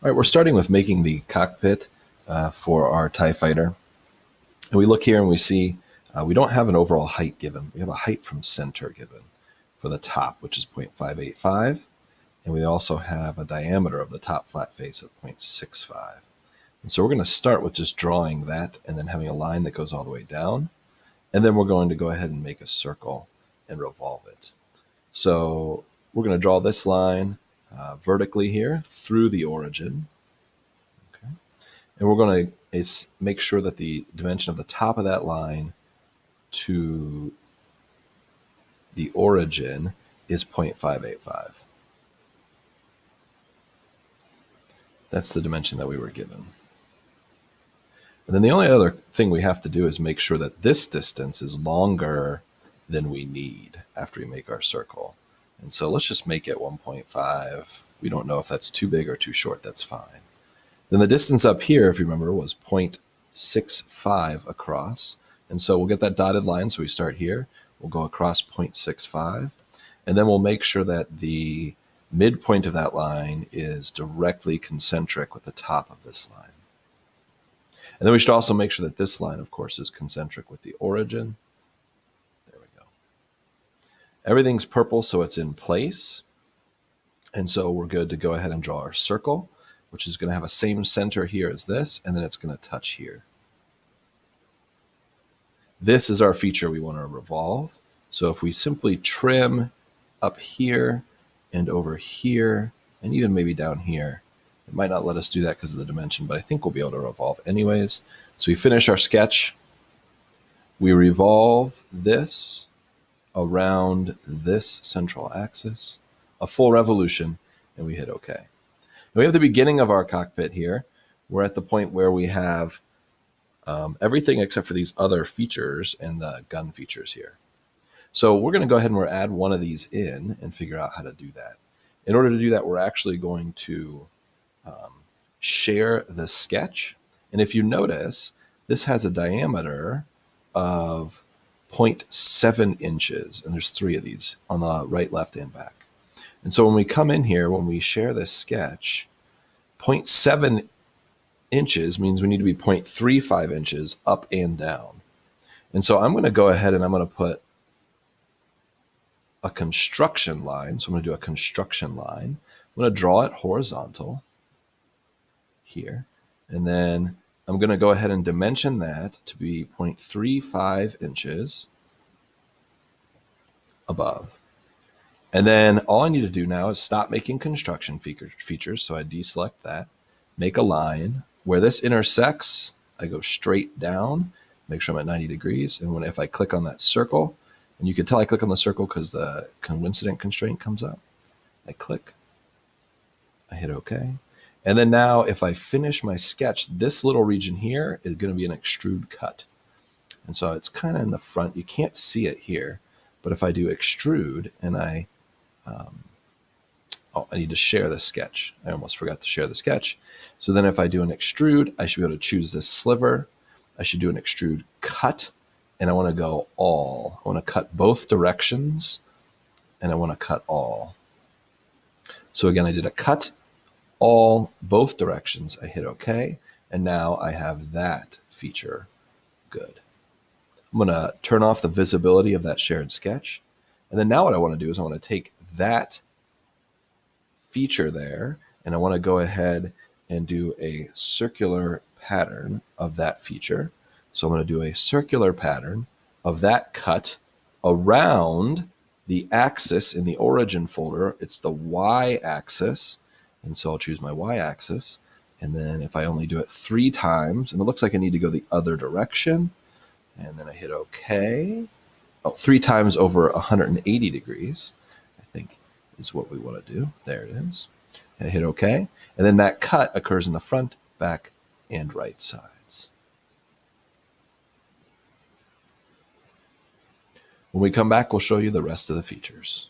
All right, we're starting with making the cockpit for our TIE fighter. And we look here and we see we don't have an overall height given. We have a height from center given for the top, which is 0.585. And we also have a diameter of the top flat face of 0.65. And so we're going to start with just drawing that and then having a line that goes all the way down. And then we're going to go ahead and make a circle and revolve it. So we're going to draw this line vertically here through the origin. Okay. And we're going to make sure that the dimension of the top of that line to the origin is 0.585. That's the dimension that we were given. And then the only other thing we have to do is make sure that this distance is longer than we need after we make our circle. And so let's just make it 1.5. We don't know if that's too big or too short. That's fine. Then the distance up here, if you remember, was 0.65 across. And so we'll get that dotted line. So we start here. We'll go across 0.65. And then we'll make sure that the midpoint of that line is directly concentric with the top of this line. And then we should also make sure that this line, of course, is concentric with the origin. There we go. Everything's purple, so it's in place. And so we're good to go ahead and draw our circle, which is going to have a same center here as this, and then it's going to touch here. This is our feature we want to revolve. So if we simply trim up here and over here, and even maybe down here, it might not let us do that because of the dimension, but I think we'll be able to revolve anyways. So we finish our sketch. We revolve this around this central axis, a full revolution, and we hit OK. And we have the beginning of our cockpit here. We're at the point where we have everything except for these other features and the gun features here. So we're going to go ahead and we'll add one of these in and figure out how to do that. In order to do that, we're actually going to share the sketch. And if you notice, this has a diameter of 0.7 inches. And there's 3 of these on the right, left, and back. And so when we come in here, when we share this sketch, 0.7 inches means we need to be 0.35 inches up and down. And so I'm going to go ahead and I'm going to put a construction line. So I'm going to do a construction line. I'm going to draw it horizontal here. And then I'm going to go ahead and dimension that to be 0.35 inches above. And then all I need to do now is stop making construction features. So I deselect that, make a line. Where this intersects, I go straight down, make sure I'm at 90 degrees. And if I click on that circle, and you can tell I click on the circle because the coincident constraint comes up. I click, I hit OK. And then now if I finish my sketch, this little region here is going to be an extrude cut. And so it's kind of in the front. You can't see it here. But if I do extrude and I need to share the sketch. I almost forgot to share the sketch. So then if I do an extrude, I should be able to choose this sliver. I should do an extrude cut. And I want to go all. I want to cut both directions. And I want to cut all. So again, I did a cut, all, both directions. I hit OK. And now I have that feature good. I'm going to turn off the visibility of that shared sketch. And then now what I want to do is I want to take that feature there, and I want to go ahead and do a circular pattern of that feature. So I'm going to do a circular pattern of that cut around the axis in the origin folder. It's the y-axis, and so I'll choose my y-axis. And then if I only do it 3 times, and it looks like I need to go the other direction, and then I hit OK. Oh, 3 times over 180 degrees, I think is what we want to do. There it is. And I hit OK. And then that cut occurs in the front, back, and right sides. When we come back, we'll show you the rest of the features.